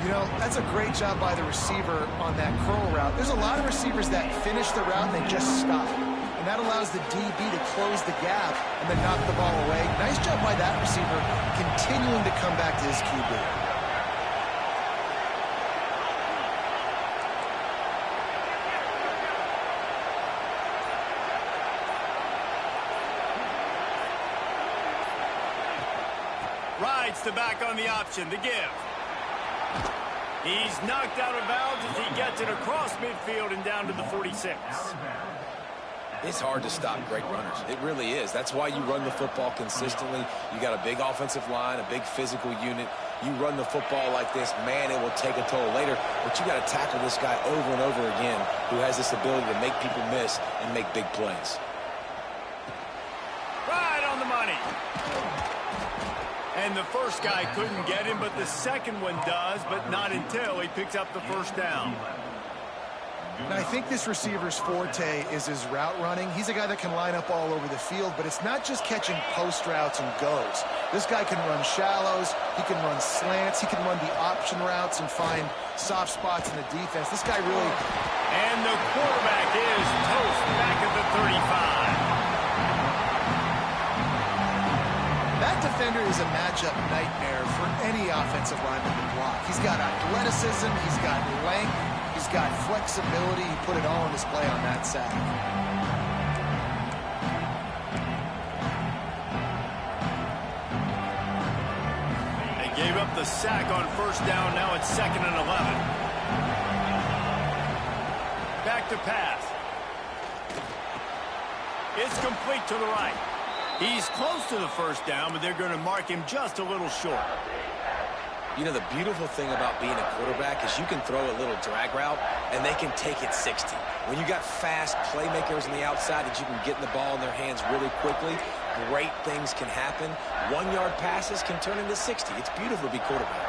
You know, that's a great job by the receiver on that curl route. There's a lot of receivers that finish the route and they just stop. And that allows the DB to close the gap and then knock the ball away. Nice job by that receiver continuing to come back to his QB. Rides to back on the option, the give. He's knocked out of bounds as he gets it across midfield and down to the 46. It's hard to stop great runners. It really is. That's why you run the football consistently. You got a big offensive line, a big physical unit. You run the football like this, man, it will take a toll later. But you got to tackle this guy over and over again who has this ability to make people miss and make big plays. Right on the money. And the first guy couldn't get him, but the second one does, but not until he picks up the first down. And I think this receiver's forte is his route running. He's a guy that can line up all over the field, but it's not just catching post routes and goes. This guy can run shallows, he can run slants, he can run the option routes and find soft spots in the defense. This guy really... And the quarterback is toast back at the 35. That defender is a matchup nightmare for any offensive lineman to block. He's got athleticism, he's got length, he's got flexibility. He put it all on display on that sack. They gave up the sack on first down. Now it's 2nd and 11. Back to pass. It's complete to the right. He's close to the first down, but they're going to mark him just a little short. You know, the beautiful thing about being a quarterback is you can throw a little drag route, and they can take it 60. When you got fast playmakers on the outside that you can get the ball in their hands really quickly, great things can happen. 1-yard passes can turn into 60. It's beautiful to be quarterback.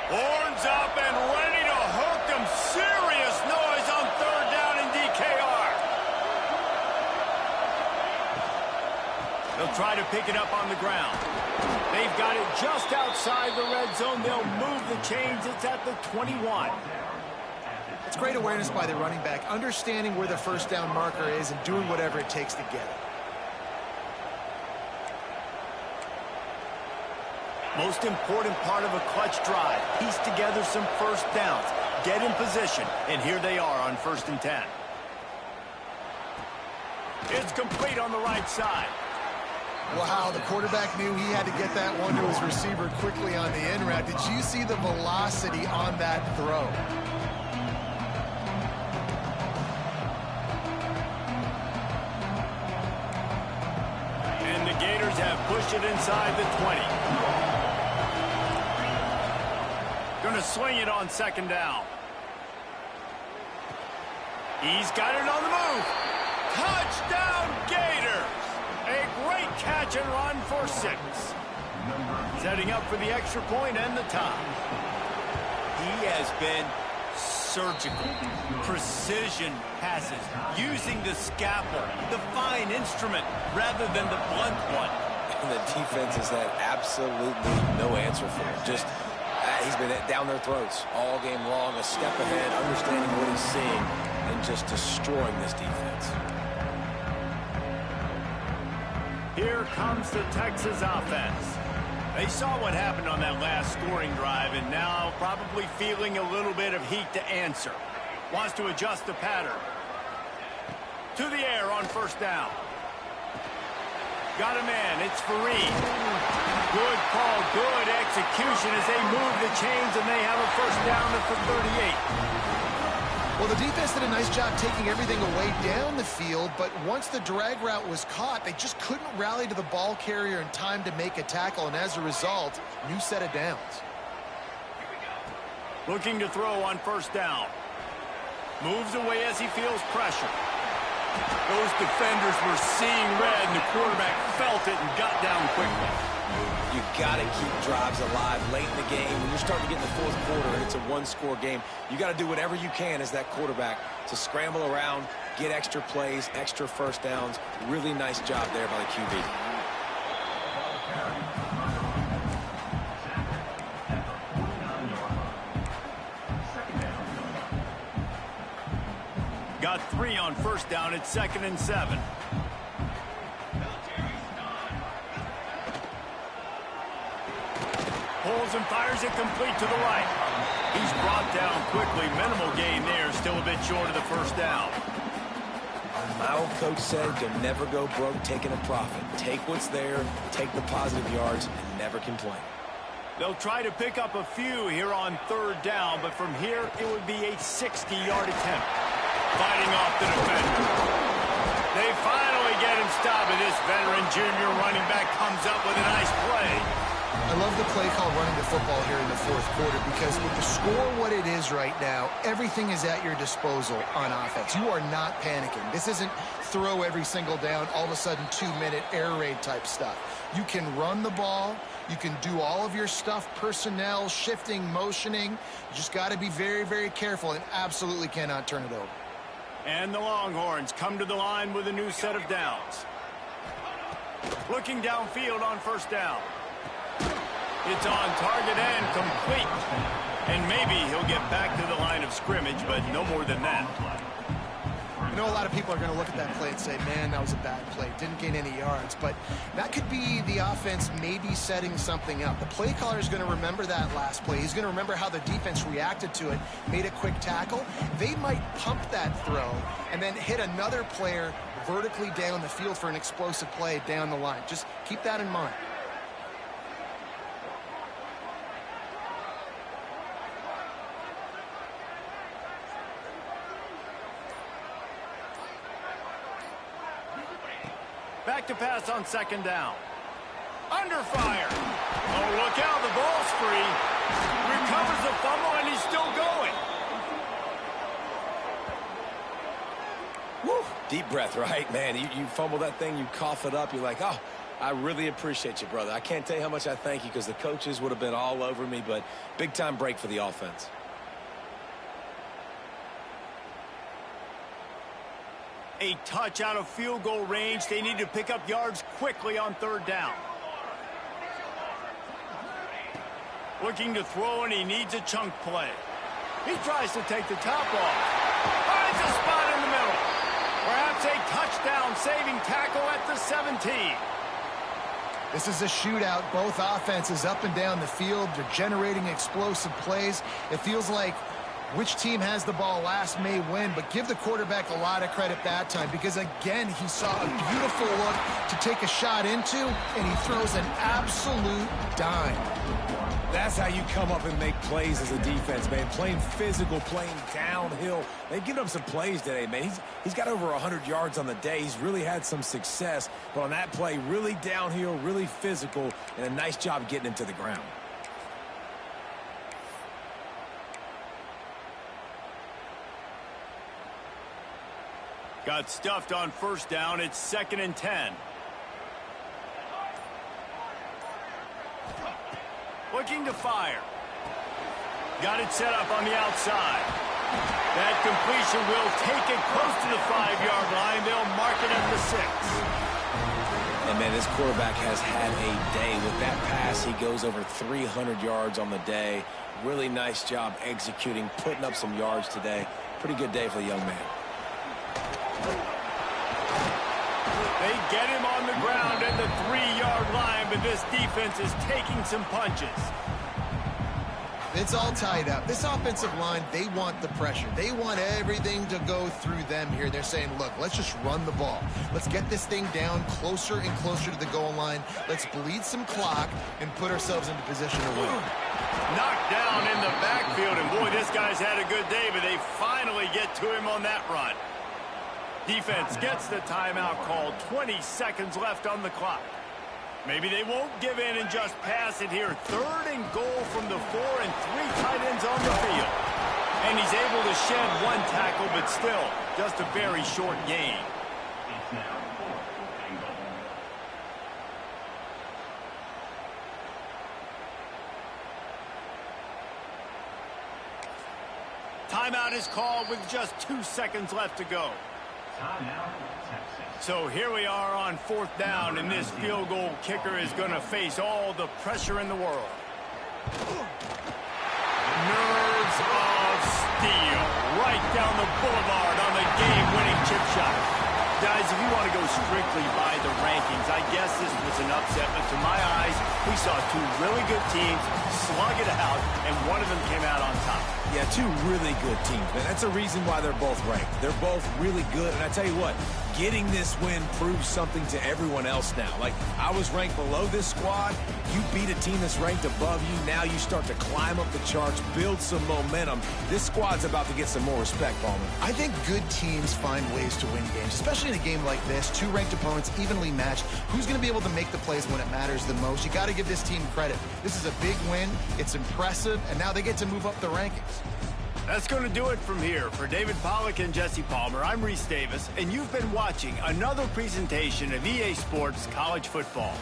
Horns up and ready to hook them. Serious noise on 3rd down in DKR. They'll try to pick it up on the ground. They've got it just outside the red zone. They'll move the chains. It's at the 21. It's great awareness by the running back, understanding where the first down marker is and doing whatever it takes to get it. Most important part of a clutch drive. Piece together some first downs. Get in position. And here they are on 1st and 10. It's complete on the right side. Wow, the quarterback knew he had to get that one to his receiver quickly on the in route. Did you see the velocity on that throw? And the Gators have pushed it inside the 20. Going to swing it on 2nd down. He's got it on the move. Touchdown, Gators! A great catch and run for 6. Setting up for the extra point and the tie. He has been surgical. Precision passes. Using the scalpel, the fine instrument, rather than the blunt one. And the defense has had absolutely no answer for him. Just, he's been down their throats all game long, a step ahead, understanding what he's seeing, and just destroying this defense. Here comes the Texas offense. They saw what happened on that last scoring drive, and now probably feeling a little bit of heat to answer. Wants to adjust the pattern. To the air on 1st down. Got a man. It's Fareed. Good call, good execution as they move the chains, and they have a 1st down at the 38. Well, the defense did a nice job taking everything away down the field, but once the drag route was caught, they just couldn't rally to the ball carrier in time to make a tackle, and as a result, new set of downs. Looking to throw on 1st down. Moves away as he feels pressure. Those defenders were seeing red, and the quarterback felt it and got down quickly. You got to keep drives alive late in the game. When you're starting to get in the 4th quarter and it's a 1-score game, you got to do whatever you can as that quarterback to scramble around, get extra plays, extra 1st downs. Really nice job there by the QB. Got 3 on 1st down at 2nd and 7. Pulls and fires it complete to the right. He's brought down quickly. Minimal gain there. Still a bit short of the 1st down. My old coach said you'll never go broke taking a profit. Take what's there, take the positive yards, and never complain. They'll try to pick up a few here on 3rd down, but from here it would be a 60-yard attempt. Fighting off the defender. They finally get him stopped, and this veteran junior running back comes up with a nice play. I love the play call running the football here in the fourth quarter because with the score what it is right now, everything is at your disposal on offense. You are not panicking. This isn't throw every single down, all of a sudden 2-minute air raid type stuff. You can run the ball. You can do all of your stuff, personnel, shifting, motioning. You just got to be very, very careful and absolutely cannot turn it over. And the Longhorns come to the line with a new set of downs. Looking downfield on first down. It's on target and complete. And maybe he'll get back to the line of scrimmage, but no more than that. I know a lot of people are going to look at that play and say, man, that was a bad play. Didn't gain any yards. But that could be the offense maybe setting something up. The play caller is going to remember that last play. He's going to remember how the defense reacted to it, made a quick tackle. They might pump that throw and then hit another player vertically down the field for an explosive play down the line. Just keep that in mind. Back to pass on second down. Under fire. Oh, look out, the ball's free. Recovers the fumble, and he's still going. Woo! Deep breath, right? Man, you fumble that thing, you cough it up, you're like, oh, I really appreciate you, brother. I can't tell you how much I thank you because the coaches would have been all over me, but big-time break for the offense. A touch out of field goal range. They need to pick up yards quickly on third down. Looking to throw, and he needs a chunk play. He tries to take the top off. Finds a spot in the middle. Perhaps a touchdown saving tackle at the 17. This is a shootout. Both offenses up and down the field. They're generating explosive plays. It feels like which team has the ball last may win, but give the quarterback a lot of credit that time because, again, he saw a beautiful look to take a shot into, and he throws an absolute dime. That's how you come up and make plays as a defense, man. Playing physical, playing downhill. They've given up some plays today, man. He's got over 100 yards on the day. He's really had some success, but on that play, really downhill, really physical, and a nice job getting him to the ground. Got stuffed on first down. It's 2nd and 10. Looking to fire. Got it set up on the outside. That completion will take it close to the 5-yard line. They'll mark it at the 6. And, man, this quarterback has had a day. With that pass, he goes over 300 yards on the day. Really nice job executing, putting up some yards today. Pretty good day for the young man. They get him on the ground at the 3-yard line, but this defense is taking some punches. It's all tied up. This offensive line, they want the pressure. They want everything to go through them here. They're saying, look, let's just run the ball. Let's get this thing down closer and closer to the goal line. Let's bleed some clock and put ourselves into position to win. Knocked down in the backfield, and boy, this guy's had a good day, but they finally get to him on that run. Defense gets the timeout called. 20 seconds left on the clock. Maybe they won't give in and just pass it here. 3rd and goal from the 4 and 3 tight ends on the field. And he's able to shed one tackle, but still just a very short gain. Timeout is called with just 2 seconds left to go. So here we are on 4th down, and this field goal kicker is going to face all the pressure in the world. Nerves of steel right down the boulevard on the game-winning chip shot. Guys, if you want to go strictly by the rankings, I guess this was an upset, but to my eyes, we saw 2 really good teams slug it out, and one of them came out on top. Yeah, 2 really good teams, man. That's a reason why they're both ranked. They're both really good, and I tell you what, getting this win proves something to everyone else now. Like, I was ranked below this squad. You beat a team that's ranked above you. Now you start to climb up the charts, build some momentum. This squad's about to get some more respect, Palmer. I think good teams find ways to win games, especially in a game like this. Two ranked opponents, evenly matched. Who's going to be able to make the plays when it matters the most? You got to give this team credit. This is a big win. It's impressive, and now they get to move up the rankings. That's going to do it from here. For David Pollack and Jesse Palmer, I'm Reese Davis, and you've been watching another presentation of EA Sports College Football.